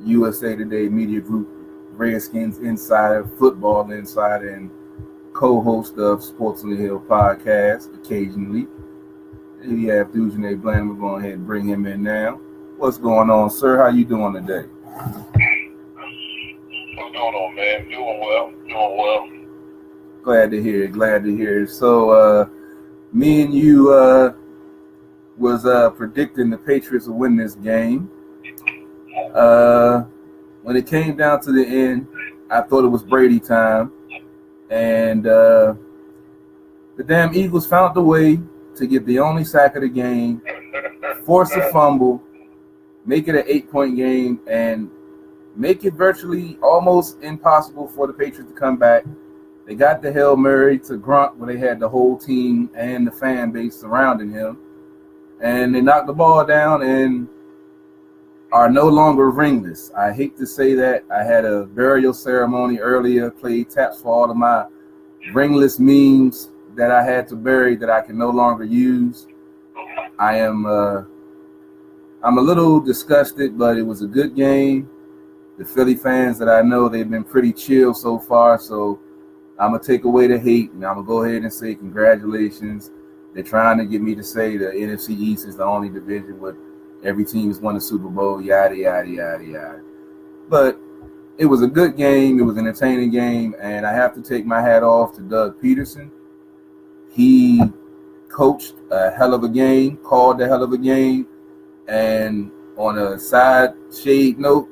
USA Today Media Group, Redskins Insider, Football Insider, and co-host of Sports on the Hill podcast occasionally. We have Dujunnea Bland. We're going ahead and bring him in now. What's going on, sir? How you doing today? What's going on, man? Doing well. Glad to hear it. So, me and you was predicting the Patriots will win this game. When it came down to the end, I thought it was Brady time. And the damn Eagles found a way to get the only sack of the game, force a fumble, make it an 8-point game, and make it virtually almost impossible for the Patriots to come back. They got the Hail Mary to Grunt where they had the whole team and the fan base surrounding him. And they knocked the ball down and are no longer ringless. I hate to say that. I had a burial ceremony earlier, played taps for all of my ringless memes that I had to bury that I can no longer use. I'm a little disgusted, but it was a good game. The Philly fans that I know, they've been pretty chill so far, so I'm going to take away the hate, and I'm going to go ahead and say congratulations. They're trying to get me to say the NFC East is the only division with every team has won the Super Bowl, yada, yada, yada, yada. But it was a good game. It was an entertaining game, and I have to take my hat off to Doug Peterson. He coached a hell of a game, called a hell of a game, and on a side shade note,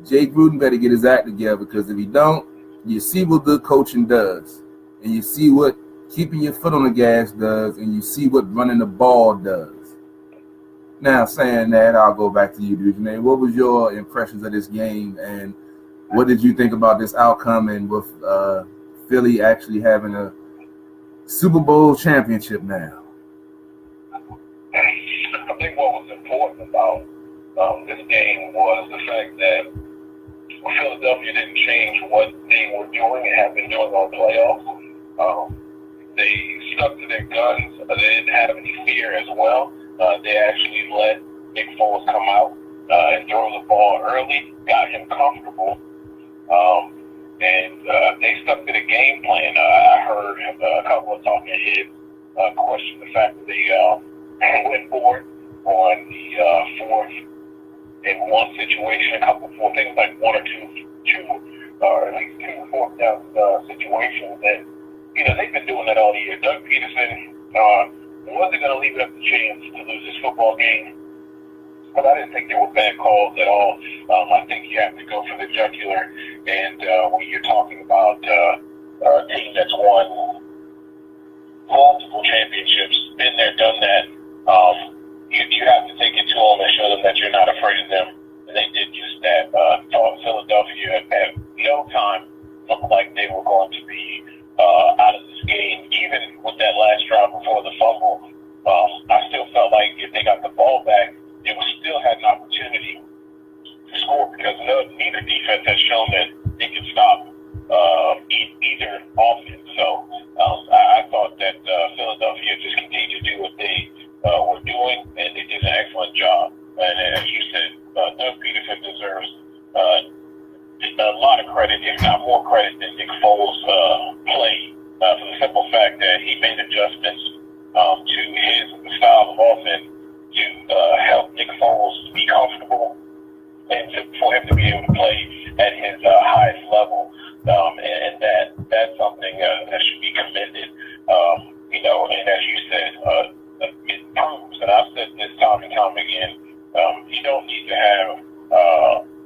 Jay Gruden better get his act together, because if he don't, you see what good coaching does, and you see what keeping your foot on the gas does, and you see what running the ball does. Now, saying that, I'll go back to you, Dujunnea. What was your impressions of this game, and what did you think about this outcome, and with Philly actually having a Super Bowl championship now? I think what was important about this game was the fact that Philadelphia didn't change what they were doing and have been doing all playoffs. They stuck to their guns. They didn't have any fear as well. They actually let Nick Foles come out and throw the ball early, got him comfortable, and they stuck to the game plan. I heard a couple of talking heads question the fact that they went forward on the 4th and 1 situation, a couple of things like one or two, or at least 2 fourth down situations. And they've been doing that all year. Doug Peterson wasn't going to leave it up to chance to lose this football game, but I didn't think there were bad calls at all. I think you have to go for the jugular, and when you're talking about a team that's won multiple championships, been there, done that, you have to take it to them and show them that you're not afraid of them, and they did just that. Philadelphia at no time looked like they were going to be out of this game, even with that last drive before the fumble. I still felt like if they got the ball back, they would still had an opportunity to score, because neither defense has shown that they can stop either offense. So I thought that Philadelphia just continued to do what they were doing, and they did an excellent job. And as you said, Doug Peterson deserves a lot of credit, if not more credit, than Nick Foles' play, for the simple fact that he made adjustments to his style of offense to help Nick Foles be comfortable and for him to be able to play at his highest level. And that's something that should be commended. And as you said, it proves, and I've said this time and time again, you don't need to have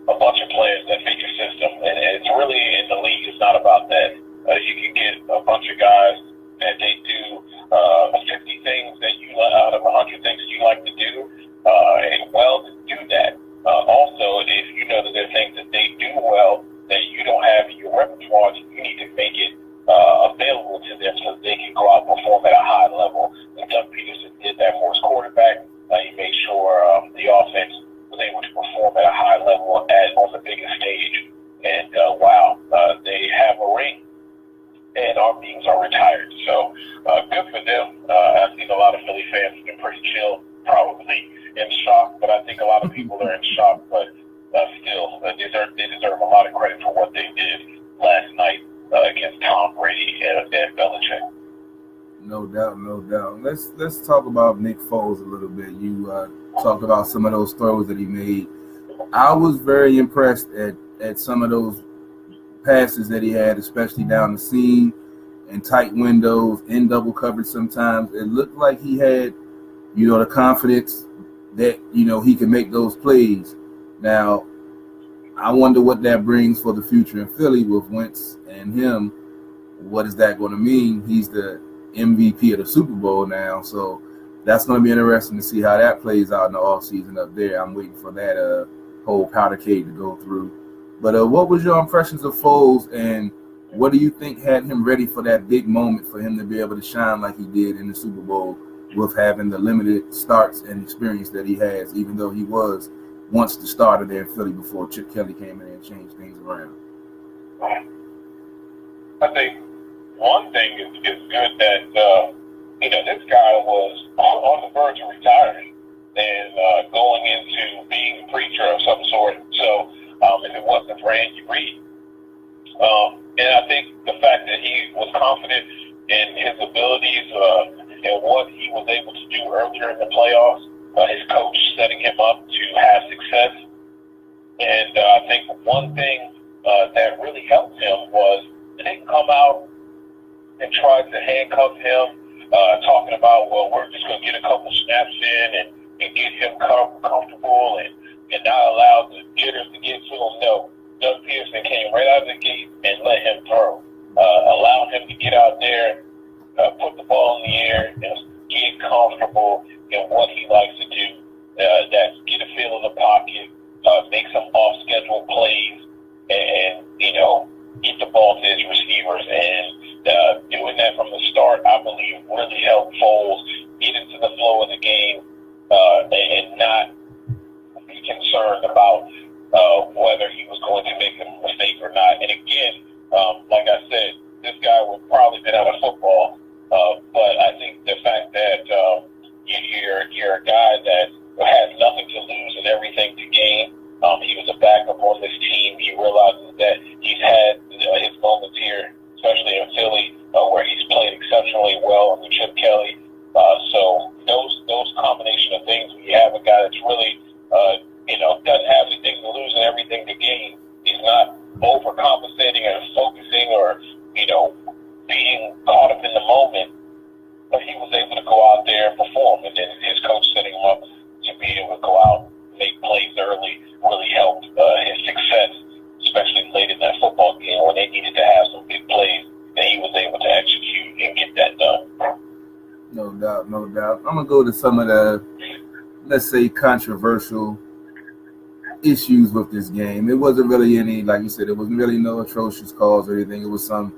a bunch of players that fit your system. And it's really, in the league, it's not about that. You can get a bunch of guys that they do 50 things that you out of 100 things you like to do, and well to do that. Also, if you know that there are things that they do well that you don't have in your repertoire, you need to make it available to them so that they can go out and perform at a high level. And Doug Peterson did that for his quarterback. He made sure the offense was able to perform at a high level on the biggest stage. And wow, they have a ring, and our beings are retired. they deserve a lot of credit for what they did last night against Tom Brady and Belichick. No doubt, no doubt. Let's talk about Nick Foles a little bit. You talked about some of those throws that he made. I was very impressed at some of those passes that he had, especially down the seam in tight windows, in double coverage sometimes. It looked like he had, the confidence that, he can make those plays. Now, I wonder what that brings for the future in Philly with Wentz and him. What is that going to mean? He's the MVP of the Super Bowl now, so that's going to be interesting to see how that plays out in the offseason up there. I'm waiting for that whole powder keg to go through. But what was your impressions of Foles, and what do you think had him ready for that big moment for him to be able to shine like he did in the Super Bowl with having the limited starts and experience that he has, even though he was once the starter there in Philly before Chip Kelly came in and changed things around? I think one thing is good that, this guy was on the verge of retiring and going into being a preacher of some sort. So if it wasn't for Andy Reid, and I think the fact that he was confident in his abilities and what he was able to do earlier in the playoffs, his coach setting him up to have success. And I think one thing that really helped him was they didn't come out and try to handcuff him, talking about, well, we're just going to get a couple snaps in and get him comfortable and not allow the jitters to get to him. No, Doug Peterson came right out of the gate and let him throw, allowed him to get out there, put the ball in the air, and get comfortable in what he likes to do. That's get a feel of the pocket, make some off-schedule plays, and get the ball to his receivers. And doing that from the start, I believe, really helped Foles get into the flow of the game and not be concerned about whether he was going to make a mistake or not. And again, like I said, this guy would probably been out of football, but I think the fact that you're a guy that has nothing to lose and everything to gain. He was a backup on this team. He realizes that he's had his moments here, especially in Philly, where he's played exceptionally well under Chip Kelly. So those combination of things, when you have a guy that's really, doesn't have anything to lose and everything to gain, he's not overcompensating or focusing or, being caught up in the moment. But he was able to go out there and perform, and then his coach setting him up to be able to go out, make plays early, really helped his success, especially late in that football game when they needed to have some big plays, and he was able to execute and get that done. No doubt, no doubt. I'm going to go to some of the, let's say, controversial issues with this game. It wasn't really any, like you said, it wasn't really no atrocious calls or anything. It was some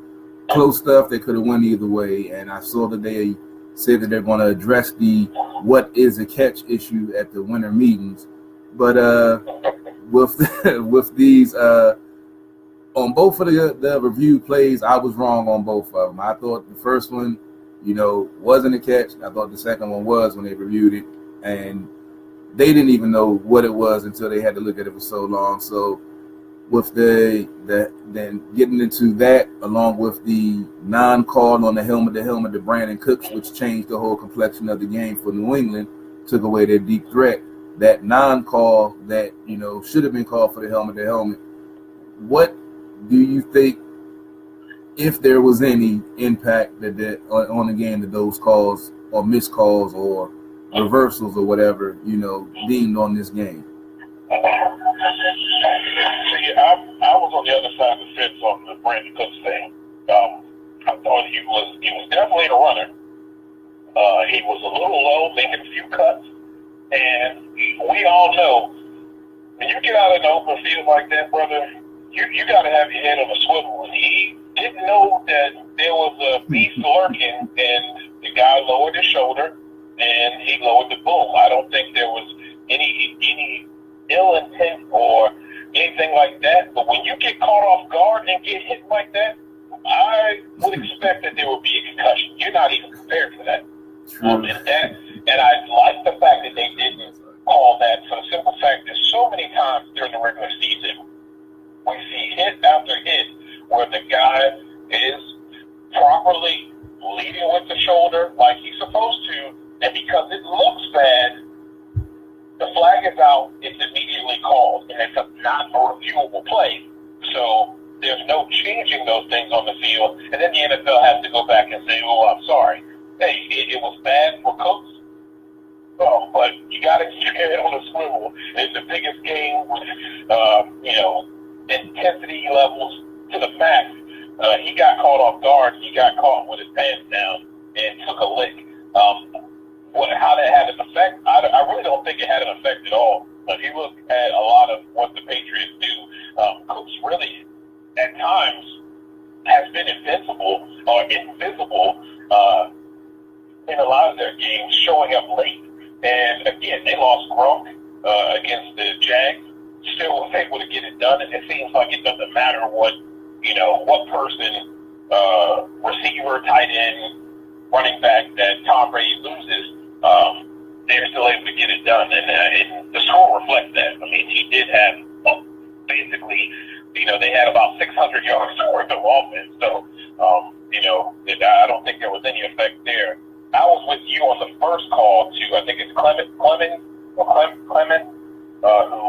close stuff that could have went either way. And I saw that they said that they're going to address the what is a catch issue at the winter meetings. But with these, on both of the review plays, I was wrong on both of them. I thought the first one, wasn't a catch. I thought the second one was when they reviewed it. And they didn't even know what it was until they had to look at it for so long. So with then getting into that, along with the non-call on the helmet to Brandon Cooks, which changed the whole complexion of the game for New England, took away their deep threat. That non-call that, should have been called for the helmet to helmet. What do you think, if there was any impact that on the game, that those calls or missed calls or reversals or whatever, deemed on this game? I was on the other side of the fence on the Brandon Cooks thing. I thought he was definitely a runner. He was a little low, making a few cuts, and we all know when you get out in the open field like that, brother, you got to have your head on a swivel. And he didn't know that there was a beast lurking, and the guy lowered his shoulder and he lowered the boom. I don't think there was any ill intent or anything like that. But when you get caught off guard and get hit like that, I would expect that there would be a concussion. You're not even prepared for that. And I like the fact that they didn't call that for the simple fact that so many times during the regular season, We see hit after hit where the guy is properly leading with the shoulder like he's supposed to, and because it looks bad, the flag is out, it's immediately called, and it's a not a reviewable play. So there's no changing those things on the field, and then the NFL has to go back and say, oh, I'm sorry. Hey, it was bad for Cooks. Oh, but you got to keep your head on a swivel. It's the biggest game with, intensity levels to the max. He got caught off guard. He got caught with his pants down and took a lick. How that had an effect, I really don't think it had an effect at all. If you look at a lot of what the Patriots do, Cooks really, at times, has been invincible or invisible in a lot of their games, showing up late. And again, they lost Gronk against the Jags, still was able to get it done. And it seems like it doesn't matter what person, receiver, tight end, running back that Tom Brady loses, they're still able to get it done. And the score reflects that. I mean, he did have basically, they had about 600 yards worth of offense. So, I don't think there was any effect there. I was with you on the first call to, I think it's Clement, who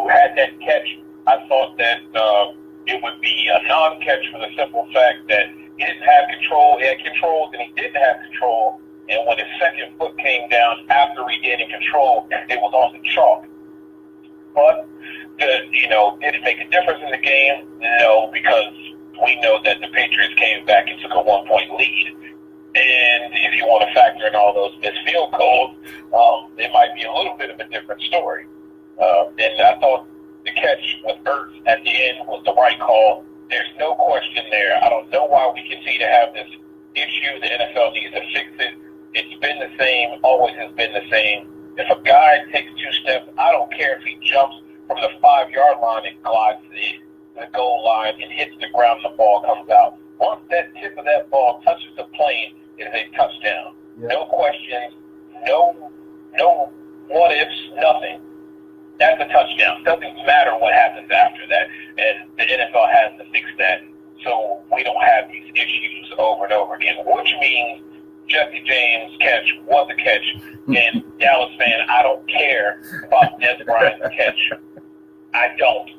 had that catch. I thought that it would be a non-catch for the simple fact that he didn't have control. He had control, and he didn't have control. And when his second foot came down after regaining control, it was on the chalk. But, did it make a difference in the game? No, because we know that the Patriots came back and took a 1-point lead. And if you want to factor in all those missed field goals, it might be a little bit of a different story. And I thought the catch with Ertz at the end was the right call. There's no question there. I don't know why we continue to have this issue. The NFL needs to fix it. It's been the same, always has been the same. If a guy takes 2 steps, I don't care if he jumps from the 5-yard line and glides the goal line and hits the ground and the ball comes out. Once that tip of that ball touches the plane, it is a touchdown. Yeah. No questions, no what ifs, nothing. That's a touchdown. It doesn't matter what happens after that. And the NFL has to fix that so we don't have these issues over and over again, which means Jesse James' catch was a catch. And Dallas fan, I don't care about Des Bryant's catch. I don't.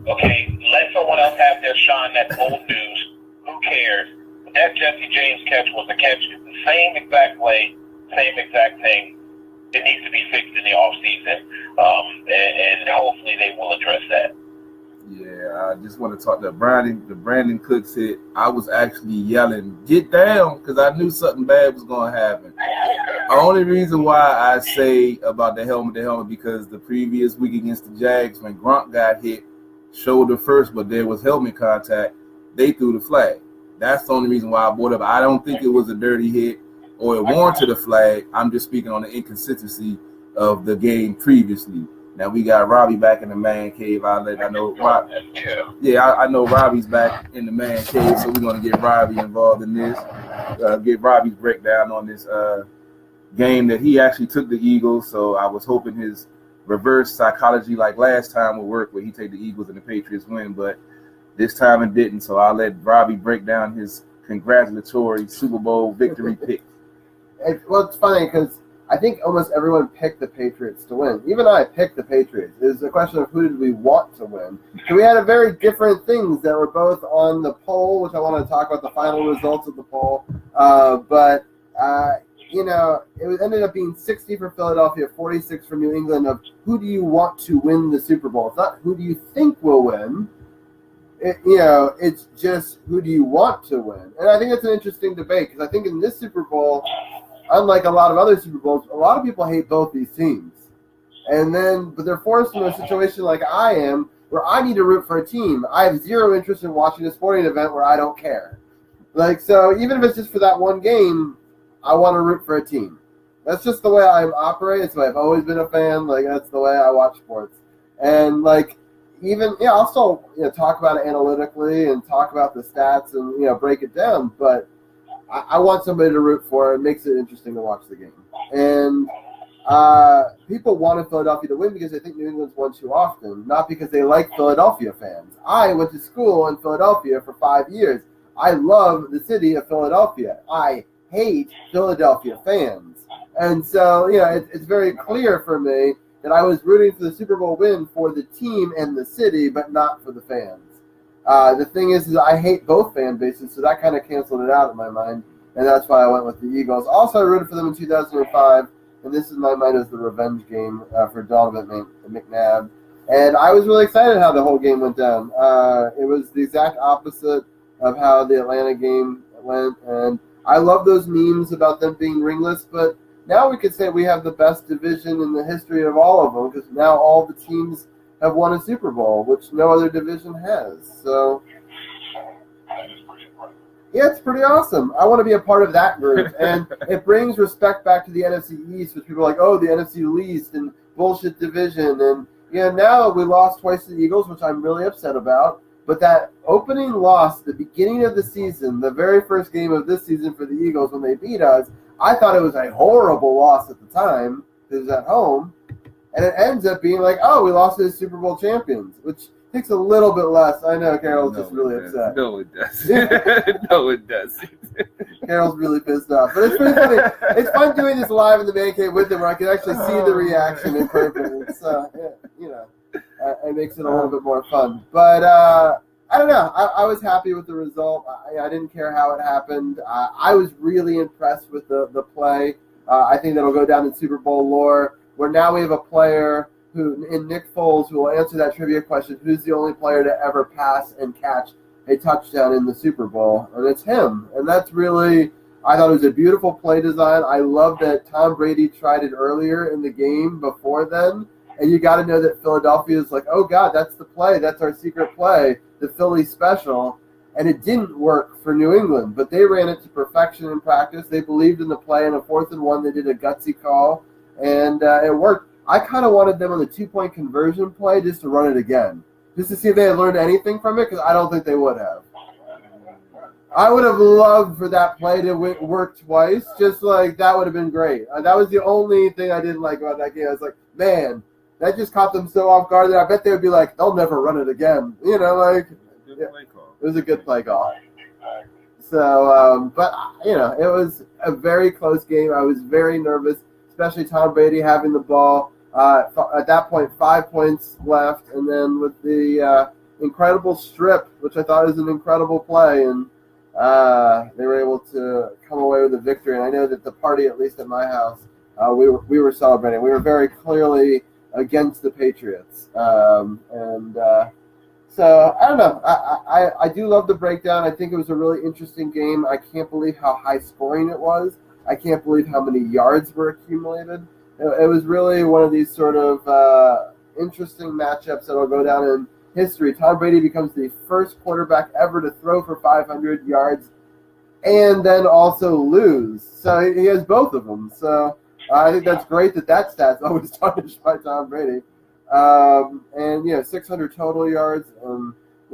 Okay? Let someone else have their shine. That's old news. Who cares? But that Jesse James catch was a catch the same exact way, same exact thing. It needs to be fixed in the offseason. And hopefully they will address that. Yeah, I just want to talk to Brandon Cooks hit. I was actually yelling, "Get down," because I knew something bad was going to happen. The only reason why I say about the helmet, because the previous week against the Jags, when Gronk got hit, shoulder first, but there was helmet contact, they threw the flag. That's the only reason why I brought it up. I don't think it was a dirty hit or it warranted a flag. I'm just speaking on the inconsistency of the game previously. Now we got Robbie back in the man cave. I know Robbie's back in the man cave, so we're gonna get Robbie involved in this. Get Robbie's breakdown on this game that he actually took the Eagles. So I was hoping his reverse psychology like last time would work, where he take the Eagles and the Patriots win, but this time it didn't. So I'll let Robbie break down his congratulatory Super Bowl victory pick. It's funny because I think almost everyone picked the Patriots to win. Even I picked the Patriots. It's a question of who did we want to win. So we had a very different things that were both on the poll, which I want to talk about the final results of the poll. It ended up being 60 for Philadelphia, 46 for New England of who do you want to win the Super Bowl. It's not who do you think will win. It's just who do you want to win. And I think that's an interesting debate because I think in this Super Bowl, unlike a lot of other Super Bowls, a lot of people hate both these teams. But they're forced into a situation like I am, where I need to root for a team. I have zero interest in watching a sporting event where I don't care. So even if it's just for that one game, I want to root for a team. That's just the way I operate. It's the way I've always been a fan. That's the way I watch sports. And I'll still talk about it analytically and talk about the stats and break it down. But I want somebody to root for. It makes it interesting to watch the game. And people wanted Philadelphia to win because they think New England's won too often, not because they like Philadelphia fans. I went to school in Philadelphia for 5 years. I love the city of Philadelphia. I hate Philadelphia fans. And so, it's very clear for me that I was rooting for the Super Bowl win for the team and the city, but not for the fans. The thing is I hate both fan bases, so that kind of canceled it out in my mind, and that's why I went with the Eagles. Also, I rooted for them in 2005, and this in my mind is the revenge game for Donovan McNabb. And I was really excited how the whole game went down. It was the exact opposite of how the Atlanta game went, and I love those memes about them being ringless, but now we could say we have the best division in the history of all of them because now all the teams have won a Super Bowl, which no other division has. So, yeah, it's pretty awesome. I want to be a part of that group, and it brings respect back to the NFC East, which people are like, oh, the NFC least and bullshit division, and now we lost twice to the Eagles, which I'm really upset about. But that opening loss, the beginning of the season, the very first game of this season for the Eagles when they beat us, I thought it was a horrible loss at the time because it was at home. And it ends up being like, oh, we lost to the Super Bowl champions, which takes a little bit less. I know Carol's just really upset. No, it doesn't. No, it doesn't. Carol's really pissed off. But it's pretty funny. It's fun doing this live in the ManCave with him where I can actually see the reaction in person. So, it makes it a little bit more fun. But I don't know. I was happy with the result. I didn't care how it happened. I was really impressed with the play. I think that'll go down in Super Bowl lore, where now we have a player in Nick Foles who will answer that trivia question, who's the only player to ever pass and catch a touchdown in the Super Bowl, and it's him. And that's really, I thought it was a beautiful play design. I love that Tom Brady tried it earlier in the game before then, and you got to know that Philadelphia is like, oh, God, that's the play. That's our secret play, the Philly special. And it didn't work for New England, but they ran it to perfection in practice. They believed in the play. In a 4th and 1, they did a gutsy call, and it worked. I kind of wanted them on the 2-point conversion play just to run it again, just to see if they had learned anything from it, because I don't think they would have. I would have loved for that play to work twice, just like that would have been great. That was the only thing I didn't like about that game. I was like, man, that just caught them so off guard that I bet they would be like, they'll never run it again. It was a good play call. So, but, it was a very close game. I was very nervous, especially Tom Brady having the ball. At that point, 5 points left, and then with the incredible strip, which I thought was an incredible play, and they were able to come away with a victory. And I know that the party, at least at my house, we were celebrating. We were very clearly against the Patriots, so I don't know. I do love the breakdown. I think it was a really interesting game. I can't believe how high scoring it was. I can't believe how many yards were accumulated. It was really one of these sort of interesting matchups that will go down in history. Tom Brady becomes the first quarterback ever to throw for 500 yards and then also lose. So he has both of them. So I think that's great that stat's always tarnished by Tom Brady. And 600 total yards.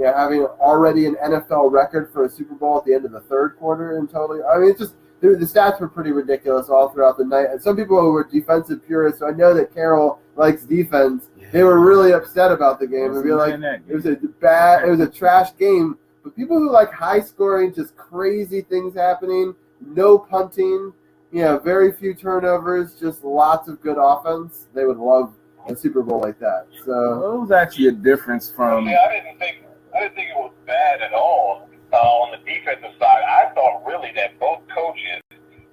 Having already an NFL record for a Super Bowl at the end of the 3rd quarter in total. I mean, it's just the stats were pretty ridiculous all throughout the night. And some people who were defensive purists, so I know that Carol likes defense. They were really upset about the game. They'd be like, it was a trash game. But people who like high scoring, just crazy things happening, no punting, very few turnovers, just lots of good offense, they would love a Super Bowl like that. So it was actually a difference from. I didn't think it was bad at all on the defensive side. I thought really that both coaches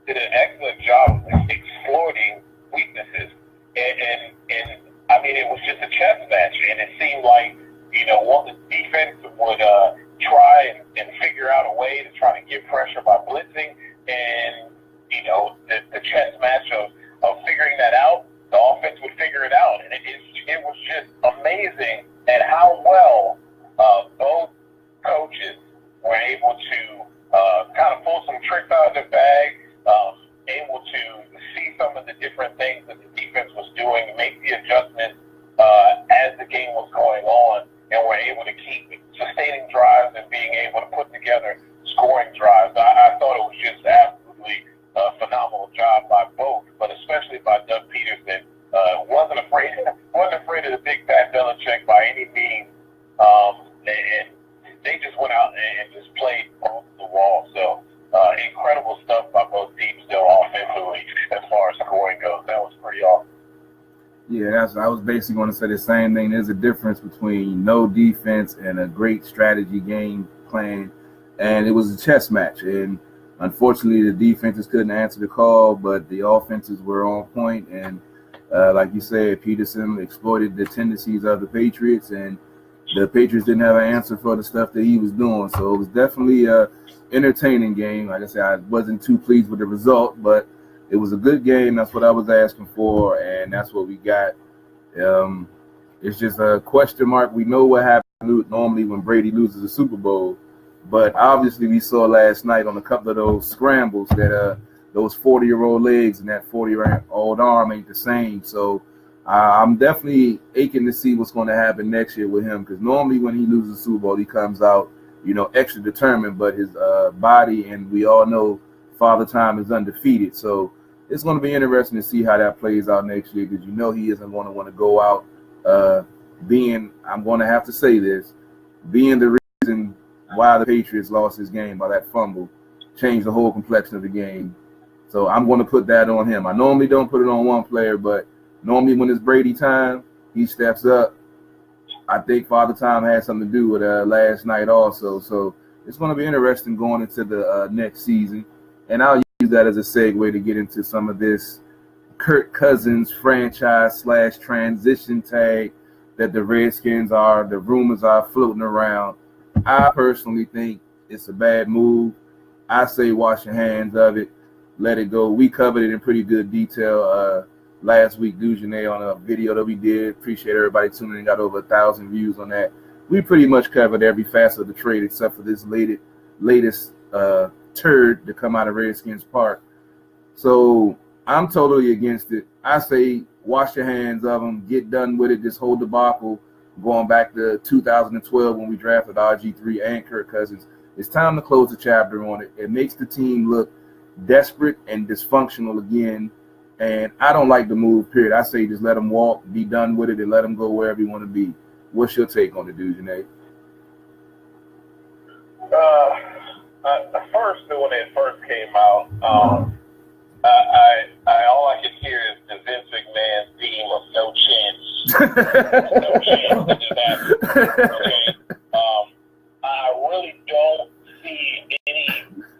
did an excellent job of exploiting weaknesses, and I mean it was just a chess match, and it seemed like one the defense would try and figure out a way to try to get pressure by blitzing, and the chess match of figuring that out. The offense would figure it out, and it was just amazing at how well both coaches were able to kind of pull some tricks out of their bag, able to see some of the different things that the defense was doing, make the adjustments as the game was going on, and were able to keep sustaining drives and being able to put together scoring drives. I thought it was just absolutely a phenomenal job by both, but especially by Doug Peterson I was basically going to say the same thing. There's a difference between no defense and a great strategy game plan, and it was a chess match. And unfortunately, the defenses couldn't answer the call, but the offenses were on point. And like you said, Peterson exploited the tendencies of the Patriots, and the Patriots didn't have an answer for the stuff that he was doing. So it was definitely a entertaining game. Like I said, I wasn't too pleased with the result, but it was a good game. That's what I was asking for, and that's what we got. It's just a question mark. We know what happens normally when Brady loses a Super Bowl, but obviously we saw last night on a couple of those scrambles that those 40-year-old legs and that 40-year-old arm ain't the same. So I'm definitely aching to see what's going to happen next year with him, because normally when he loses a Super Bowl, he comes out, extra determined, but his body, and we all know Father Time is undefeated. So it's going to be interesting to see how that plays out next year, because he isn't going to want to go out being, I'm going to have to say this, being the reason why the Patriots lost this game by that fumble, changed the whole complexion of the game. So I'm going to put that on him. I normally don't put it on one player, but normally when it's Brady time, he steps up. I think Father Time had something to do with last night also. So it's going to be interesting going into the next season. And I'll use that as a segue to get into some of this Kirk Cousins franchise/transition tag that the Redskins the rumors are floating around. I personally think it's a bad move. I say wash your hands of it. Let it go. We covered it in pretty good detail last week, Dujunnea, on a video that we did. Appreciate everybody tuning in. Got over 1,000 views on that. We pretty much covered every facet of the trade except for this latest turd to come out of Redskins Park. So I'm totally against it. I say wash your hands of them. Get done with it. This whole debacle going back to 2012 when we drafted RG3 and Kirk Cousins. It's time to close the chapter on it. It makes the team look desperate and dysfunctional again. And I don't like the move, period. I say just let them walk, be done with it, and let them go wherever you want to be. What's your take on it, Dujunnea? First, when it first came out, all I could hear is the Vince McMahon theme of no chance. No chance that this happens. Okay. I really don't see any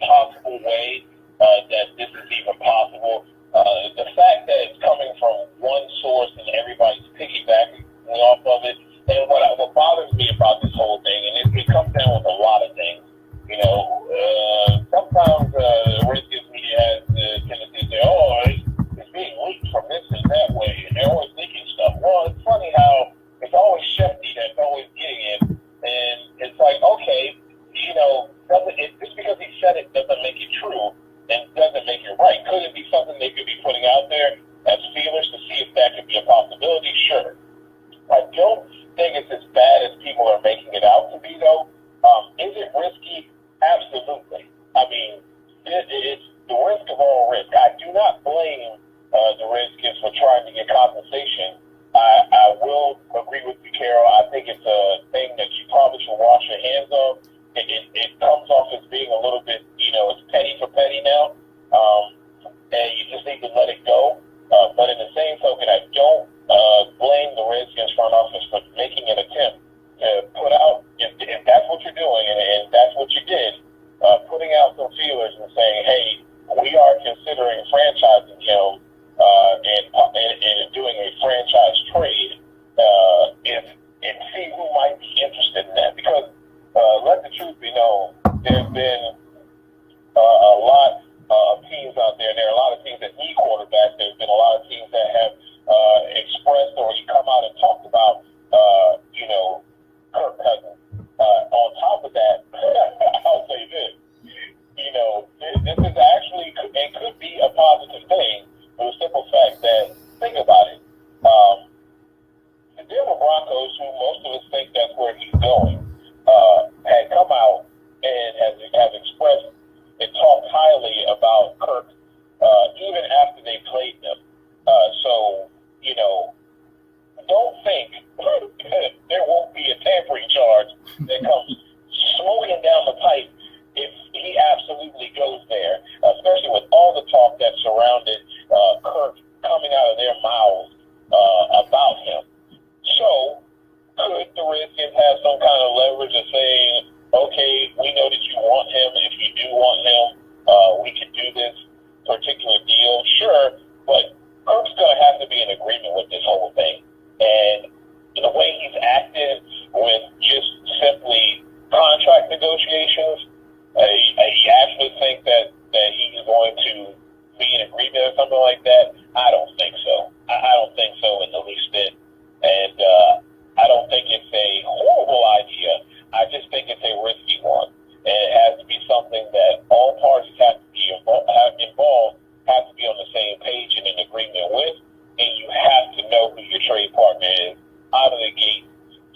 possible way that this is even possible. The fact that it's coming from one source and everybody's piggybacking off of it, and what bothers me about this whole thing, and it comes down with a lot of things. Sometimes the Redskins media has the tendency to say, it's being leaked from this and that way, and they're always leaking stuff. Well, it's funny how it's always Shefty that's always getting it, and it's like, okay, just because he said it doesn't make it true and doesn't make it right. Could it be something they could be putting out there as feelers to see if that could be a possibility? Sure. I don't think it's as bad as people are making it out to be, though. Is it risky? Absolutely. I mean, it's the risk of all risk. I do not blame the Redskins for trying to get compensation. I will agree with you, Carol. I think it's a thing that you probably should wash your hands of. It comes off as being a little bit, it's petty for petty now, and you just need to let it go. But in the same token, I don't blame the Redskins front office for making an attempt to put out, if that's what you're doing, and that's what you did, putting out some feelers and saying, hey, we are considering franchising him and doing a franchise trade, and see who might be interested in that. Because let the truth be known, there's been a lot of teams out there. There are a lot of teams that need quarterbacks. There's been a lot of teams that have expressed or come out and talked about, Kirk Cousins privilege of saying, okay, we know that you want him. If you do want him, we can do this particular deal. Sure, but Kirk's going to have to be in agreement with this whole thing. And the way he's acted with just simply contract negotiations, you actually think that he's going to be in agreement or something like that? I don't think so. I don't think so in the least bit. And I don't think it's a horrible idea. I just think it's a risky one. And it has to be something that all parties have to be involved, have to be on the same page and in agreement with, and you have to know who your trade partner is out of the gate.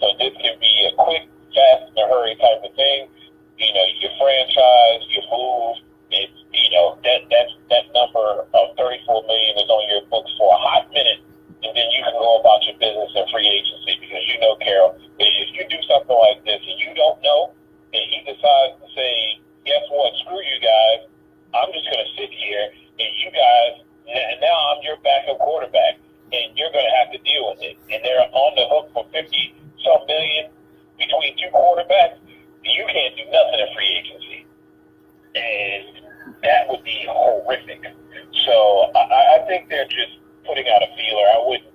So this can be a quick, fast, in a hurry type of thing. You know, your franchise, your move, it's, you know, that number of $34 million is on your books for a hot minute, and then you can go about your business in free agency. Because you know, Carol, if you do something like this and you don't know, and he decides to say, guess what, screw you guys, I'm just going to sit here, and you guys, and now I'm your backup quarterback, and you're going to have to deal with it. And they're on the hook for $50-some million between two quarterbacks. You can't do nothing in free agency. And that would be horrific. So I think they're just putting out a feeler. I wouldn't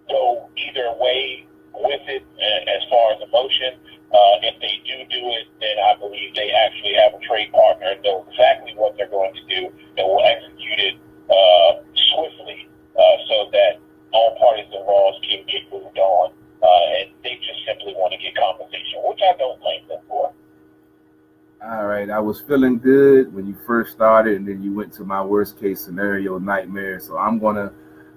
go either way with it as far as emotion. If they do it, then I believe they actually have a trade partner and know exactly what they're going to do and will execute it swiftly so that all parties involved can get moved on. And they just simply want to get compensation, which I don't blame them for. All right, I was feeling good when you first started, and then you went to my worst case scenario nightmare. So I'm gonna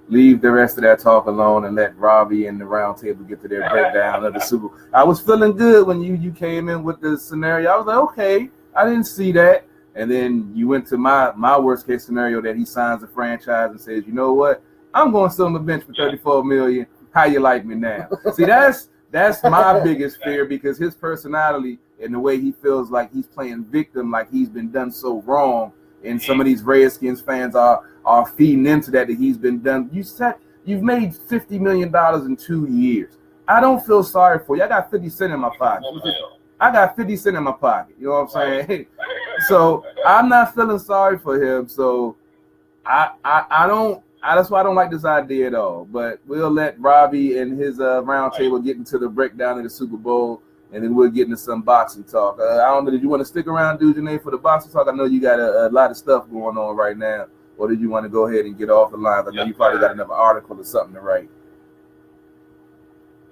leave the rest of that talk alone and let Robbie and the roundtable get to their breakdown of the Super Bowl. I was feeling good when you came in with the scenario. I was like, okay, I didn't see that. And then you went to my worst case scenario that he signs a franchise and says, you know what, I'm going to sit on the bench for $34 million. How you like me now? See, that's my biggest fear, because his personality and the way he feels like he's playing victim, like he's been done so wrong, and some of these Redskins fans are feeding into that he's been done. You've made $50 million in 2 years. I don't feel sorry for you. I got 50 cents in my pocket. I got 50 cents in my pocket. You know what I'm saying? So I'm not feeling sorry for him. So I don't. That's why I don't like this idea at all. But we'll let Robbie and his roundtable get into the breakdown of the Super Bowl, and then we'll get into some boxing talk. I don't know. Did you want to stick around, Dujunnea, for the boxing talk? I know you got a lot of stuff going on right now. Or did you want to go ahead and get off the line? I know you probably got another article or something to write.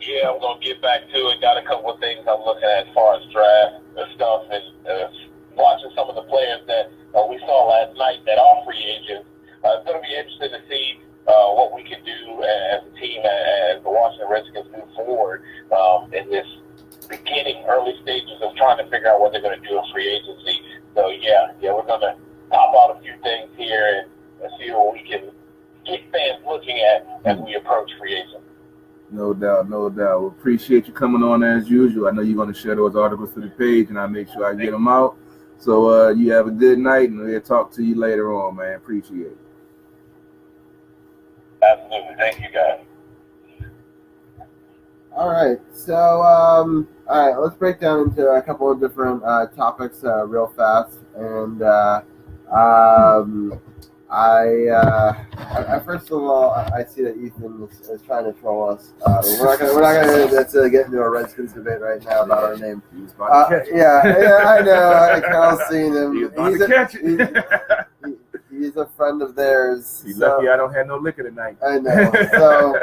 Yeah, I'm going to get back to it. Got a couple of things I'm looking at as far as draft stuff, and watching some of the players that we saw last night that are free agents. It's going to be interesting to see what we can do as a team, as the Washington Redskins move forward in this beginning, early stages of trying to figure out what they're going to do in free agency. So, yeah, we're going to pop out a few things here and see what we can get fans looking at as we approach free agency. No doubt, no doubt. We appreciate you coming on as usual. I know you're going to share those articles to the page, and I'll make sure I get them out. So you have a good night, and we'll talk to you later on, man. Appreciate it. Absolutely. Thank you, guys. All right. So, all right, let's break down into a couple of different topics real fast. And I first of all, I see that Ethan is trying to troll us. We're not gonna get into a Redskins debate right now about our name. Yeah, I know. Carol's seen him. He's a friend of theirs. He's lucky I don't have no liquor tonight. I know. So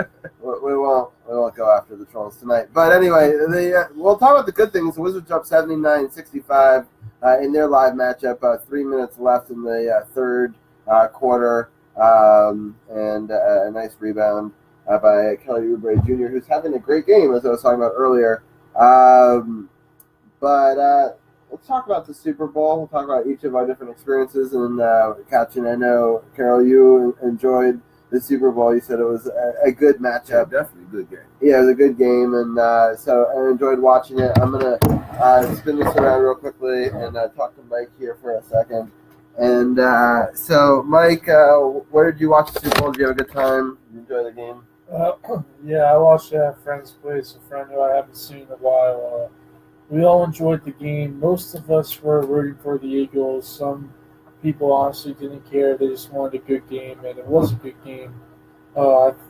we won't go after the trolls tonight. But anyway, we'll talk about the good things. The Wizards up 79-65 in their live matchup. 3 minutes left in the third quarter, and a nice rebound by Kelly Oubre Jr., who's having a great game, as I was talking about earlier. But let's talk about the Super Bowl. We'll talk about each of our different experiences. And Katrin, I know, Carol, you enjoyed the Super Bowl. You said it was a good matchup. Yeah, definitely a good game. Yeah, it was a good game, and so I enjoyed watching it. I'm going to spin this around real quickly and talk to Mike here for a second. And so, Mike, where did you watch the Super Bowl? Did you have a good time? Did you enjoy the game? Yeah, I watched it at a friend's place, a friend who I haven't seen in a while. we all enjoyed the game. Most of us were rooting for the Eagles. Some people honestly didn't care. They just wanted a good game, and it was a good game.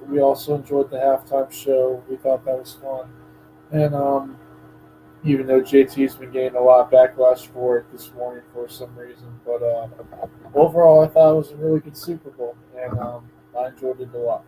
We also enjoyed the halftime show. We thought that was fun. And even though JT's been getting a lot of backlash for it this morning for some reason. But overall, I thought it was a really good Super Bowl, and I enjoyed it a lot.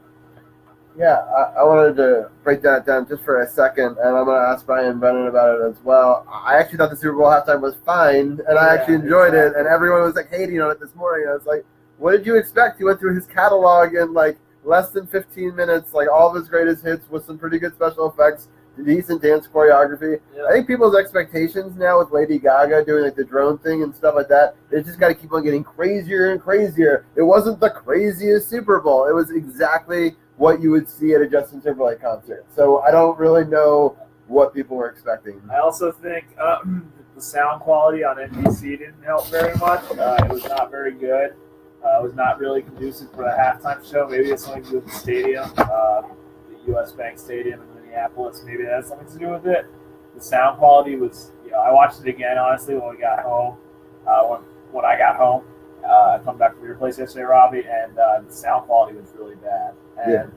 Yeah, I wanted to break that down just for a second, and I'm going to ask Brian Brennan about it as well. I actually thought the Super Bowl halftime was fine, and I actually enjoyed it, and everyone was like hating on it this morning. I was like, what did you expect? He went through his catalog in like less than 15 minutes, like all of his greatest hits with some pretty good special effects, decent dance choreography. Yeah. I think people's expectations now with Lady Gaga doing like the drone thing and stuff like that, they just got to keep on getting crazier and crazier. It wasn't the craziest Super Bowl. It was exactly what you would see at a Justin Timberlake concert. So I don't really know what people were expecting. I also think the sound quality on NBC didn't help very much. It was not very good. It was not really conducive for the halftime show. Maybe it's something to do with the stadium, the U.S. Bank Stadium in Minneapolis. Maybe that has something to do with it. The sound quality was, I watched it again, honestly, when we got home. When I got home, I come back from your place yesterday, Robbie, and the sound quality was really bad. And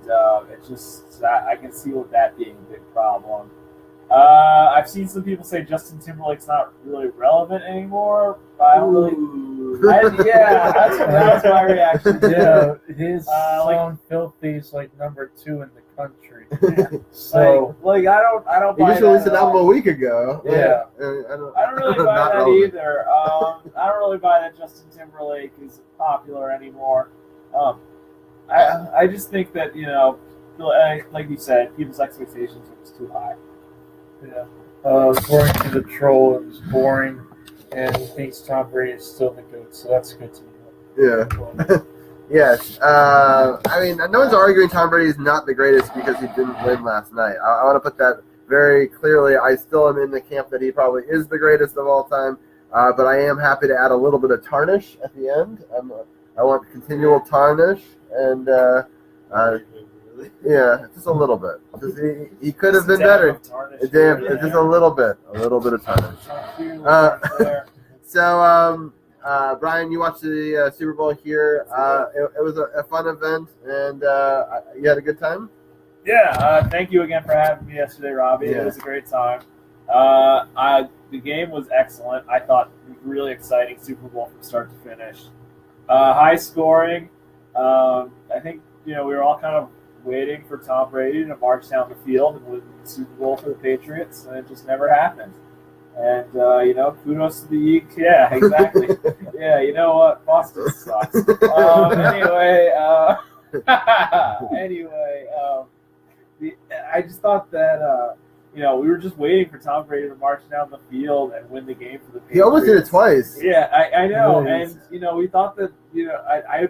it's just, I can see with that being a big problem. I've seen some people say Justin Timberlake's not really relevant anymore. I don't really. That's my reaction. Yeah, his song "Filthy" is like number 2 in the country. So, I don't. He just released an album a week ago. Yeah, I don't really buy that either. I don't really buy that Justin Timberlake is popular anymore. I just think that like you said, people's expectations are just too high. Yeah. According to the troll, it was boring, and he thinks Tom Brady is still the GOAT, so that's good to know. Yeah. Yes. I mean, no one's arguing Tom Brady is not the greatest because he didn't win last night. I want to put that very clearly. I still am in the camp that he probably is the greatest of all time, but I am happy to add a little bit of tarnish at the end. I want continual tarnish, and yeah, just a little bit. He could have been better. Just a little bit of tarnish. So, Brian, you watched the Super Bowl here. It was a fun event, and you had a good time? Yeah, thank you again for having me yesterday, Robbie. Yeah. It was a great time. The game was excellent. I thought it was really exciting Super Bowl from start to finish. High scoring. I think, we were all kind of waiting for Tom Brady to march down the field and win the Super Bowl for the Patriots, and it just never happened. And, kudos to the Eagles. Yeah, exactly. Yeah, you know what? Boston sucks. I just thought that, we were just waiting for Tom Brady to march down the field and win the game for the Patriots. He almost did it twice. Yeah, I know. Nice. And, we thought that, I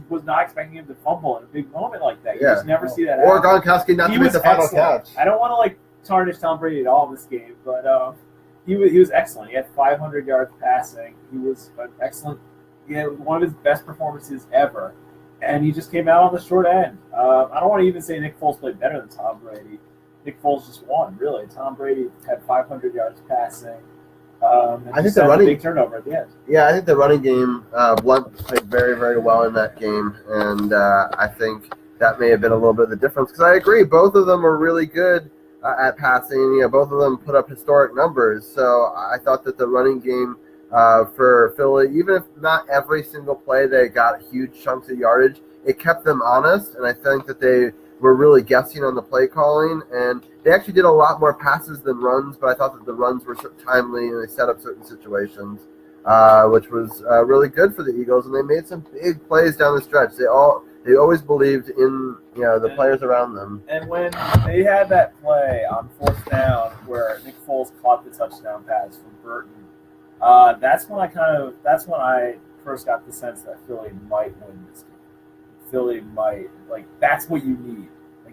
was not expecting him to fumble in a big moment like that. You just never see that or happen. Gronkowski not to make the final catch. I don't want to, tarnish Tom Brady at all in this game, but he was excellent. He had 500 yards passing. He was an excellent. He had one of his best performances ever, and he just came out on the short end. I don't want to even say Nick Foles played better than Tom Brady. Nick Foles just won, really. Tom Brady had 500 yards passing. I think the running big turnover at the end. Yeah, I think the running game, Blunt played very, very well in that game, and I think that may have been a little bit of the difference. Because I agree, both of them were really good at passing. Both of them put up historic numbers. So I thought that the running game for Philly, even if not every single play they got huge chunks of yardage, it kept them honest, and I think that they were really guessing on the play calling, and they actually did a lot more passes than runs, but I thought that the runs were timely and they set up certain situations, which was really good for the Eagles, and they made some big plays down the stretch. They always believed in the players around them. And when they had that play on 4th down where Nick Foles caught the touchdown pass from Burton, that's when I first got the sense that Philly might win this game. Philly might, that's what you need.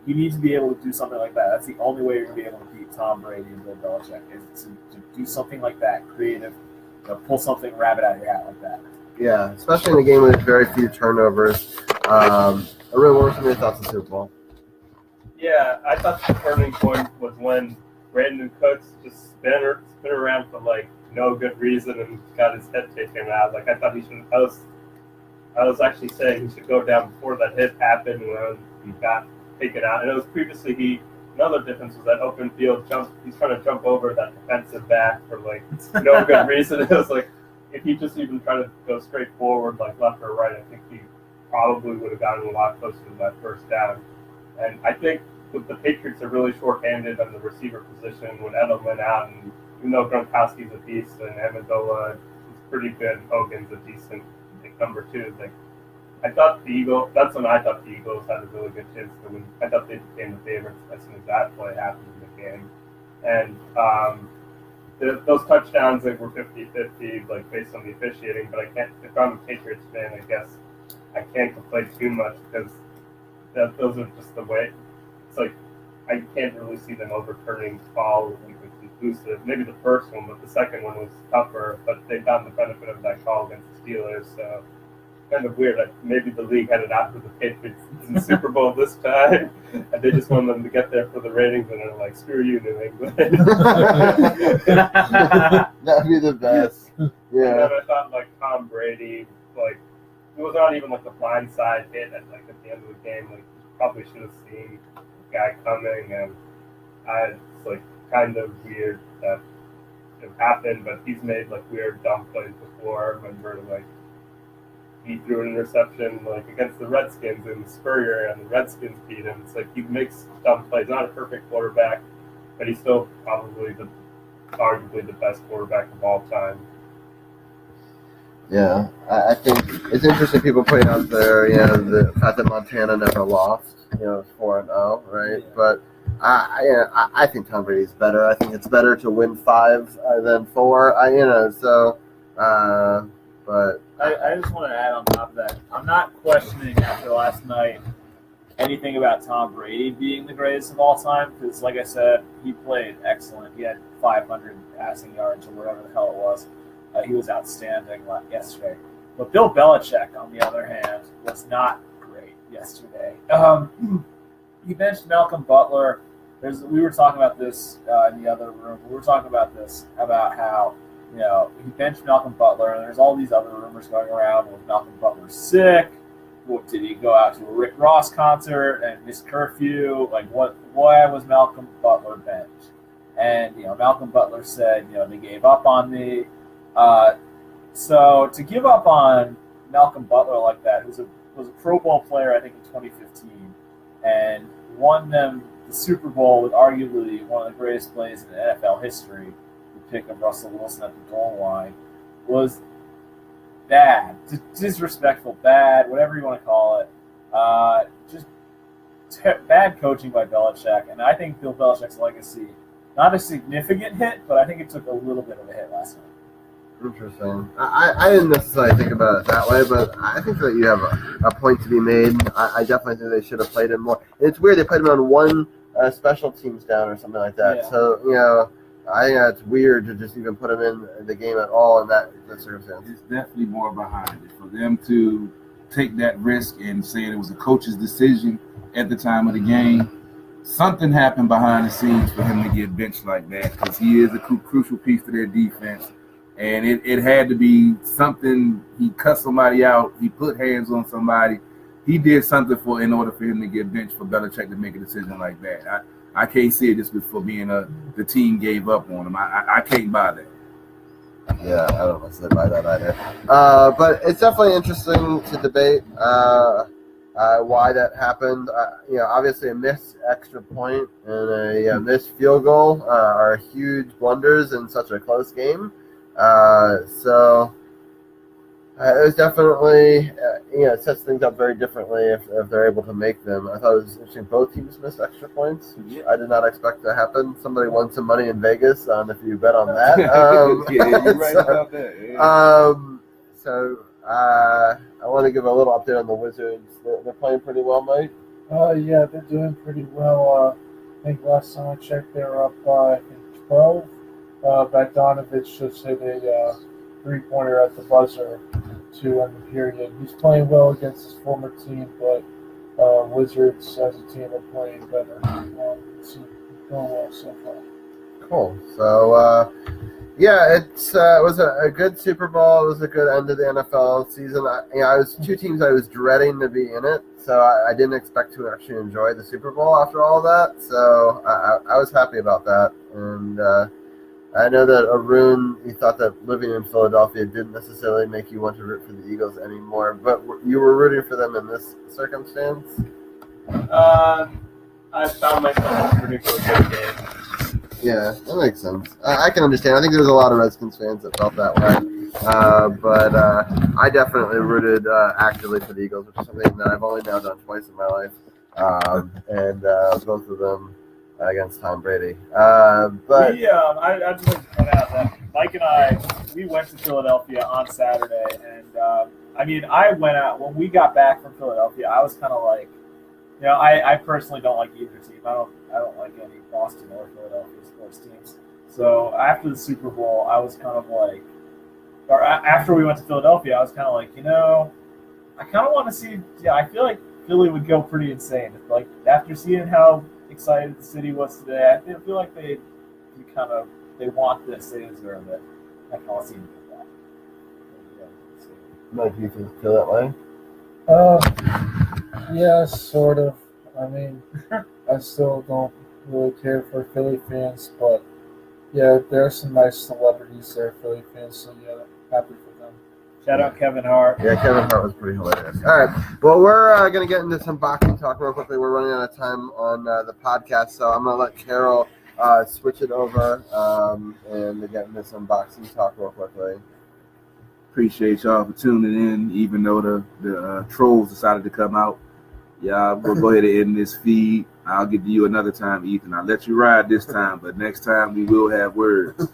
You need to be able to do something like that. That's the only way you're going to be able to beat Tom Brady and Bill Belichick is to do something like that, creative, pull something rabbit out of your hat like that. Yeah, especially in a game with very few turnovers. What were some of your thoughts on Super Bowl? Yeah, I thought the turning point was when Brandon Cooks just spin around for like no good reason and got his head taken out. Like I thought he should. I was actually saying he should go down before that hit happened when he got taken out. And it was previously another difference was that open field jump. He's trying to jump over that defensive back for like no good reason. It was like if he just even tried to go straight forward, like left or right, I think he probably would have gotten a lot closer to that first down. And I think the Patriots are really short-handed on the receiver position when Edelman out, and even though Gronkowski's a beast and Amendola is pretty good, Hogan's a decent number 2. Like I thought that's when I thought the Eagles had a really good chance to win. I thought they became the favorites as soon as that play happened in the game. And those touchdowns like were 50-50, like based on the officiating. But I can't. If I'm a Patriots fan, I guess I can't complain too much because those are just the way. It's like I can't really see them overturning fall conclusive. Maybe the first one, but the second one was tougher. But they found the benefit of that call against the Steelers. So kind of weird that maybe the league had it out for the Patriots in the Super Bowl this time, and they just wanted them to get there for the ratings, and they're like, "Screw you, New England." That'd be the best. And Yeah. then I thought like Tom Brady, like it was not even like a blindside hit at the end of the game. Like probably should have seen the guy coming, and it's like kind of weird that it happened. But he's made like weird dumb plays before. I remember like he threw an interception like against the Redskins in Spurrier, and the Redskins beat him. It's like he makes dumb plays. Not a perfect quarterback, but he's still probably arguably the best quarterback of all time. Yeah, I think it's interesting people putting out there, the fact that Montana never lost, 4-0, right? Yeah. But I think Tom Brady's better. I think it's better to win 5 than 4. But I just want to add on top of that, I'm not questioning after last night anything about Tom Brady being the greatest of all time because, like I said, he played excellent. He had 500 passing yards or whatever the hell it was. He was outstanding yesterday. But Bill Belichick, on the other hand, was not great yesterday. He benched Malcolm Butler. We were talking about this in the other room. We were talking about this, about how he benched Malcolm Butler, and there's all these other rumors going around. Was Malcolm Butler sick? What, did he go out to a Rick Ross concert and miss curfew? Like, why was Malcolm Butler benched? And, Malcolm Butler said, they gave up on me. So to give up on Malcolm Butler like that, who was a Pro Bowl player, I think, in 2015, and won them the Super Bowl with arguably one of the greatest plays in NFL history, the pick of Russell Wilson at the goal line, was bad, disrespectful, bad, whatever you want to call it. Just bad coaching by Belichick, and I think Bill Belichick's legacy, not a significant hit, but I think it took a little bit of a hit last night. interesting. I didn't necessarily think about it that way, but I think that you have a point to be made. I definitely think they should have played him more. And it's weird they played him on one special teams down or something like that. Yeah. So, I think it's weird to just even put him in the game at all in that circumstance. It's definitely more behind it. For them to take that risk and say it was a coach's decision at the time of the game, something happened behind the scenes for him to get benched like that because he is a crucial piece to their defense. And it had to be something. He cut somebody out. He put hands on somebody. He did something in order for him to get benched for Belichick to make a decision like that. I can't see it just for being the team gave up on him. I can't buy that. Yeah, I don't necessarily buy that either. But it's definitely interesting to debate why that happened. Obviously a missed extra point and a missed field goal are huge blunders in such a close game. So it was definitely, it sets things up very differently if they're able to make them. I thought it was interesting. Both teams missed extra points, which I did not expect to happen. Somebody won some money in Vegas if you bet on that. Yeah, you're right about that. Yeah. I want to give a little update on the Wizards. They're playing pretty well, Mike. Yeah, they're doing pretty well. I think last time I checked, they were up by 12. Bogdanovich just hit a three-pointer at the buzzer to end the period. He's playing well against his former team, but Wizards as a team are playing better. It's going well so far. Cool. So, yeah, it was a good Super Bowl. It was a good end of the NFL season. I was two teams I was dreading to be in it, so I didn't expect to actually enjoy the Super Bowl after all of that. So I was happy about that. And I know that Arun, you thought that living in Philadelphia didn't necessarily make you want to root for the Eagles anymore, but you were rooting for them in this circumstance? I found myself rooting for a good game. Yeah, that makes sense. I can understand. I think there's a lot of Redskins fans that felt that way. But I definitely rooted actively for the Eagles, which is something that I've only now done twice in my life. And both of them against Tom Brady. But I just like to point out that Mike and I, we went to Philadelphia on Saturday, and I went out when we got back from Philadelphia. I was kind of like, I personally don't like either team. I don't like any Boston or Philadelphia sports teams. So after the Super Bowl, I was kind of like, or after we went to Philadelphia, I was kind of like, I kind of want to see. Yeah, I feel like Philly would go pretty insane. Like after seeing how excited the city was today, I feel like they want this, they deserve it. I can all see them do that. Mike, do you feel that way? Yeah, sort of. I mean, I still don't really care for Philly fans, but yeah, there are some nice celebrities there, Philly fans, so yeah, happy for them. Shout out Kevin Hart. Yeah, Kevin Hart was pretty hilarious. All right, well, we're going to get into some boxing talk real quickly. We're running out of time on the podcast, so I'm going to let Carol switch it over and get into some boxing talk real quickly. Appreciate y'all for tuning in, even though the trolls decided to come out. Yeah, we'll go ahead and end this feed. I'll give you another time, Ethan. I'll let you ride this time, but next time we will have words.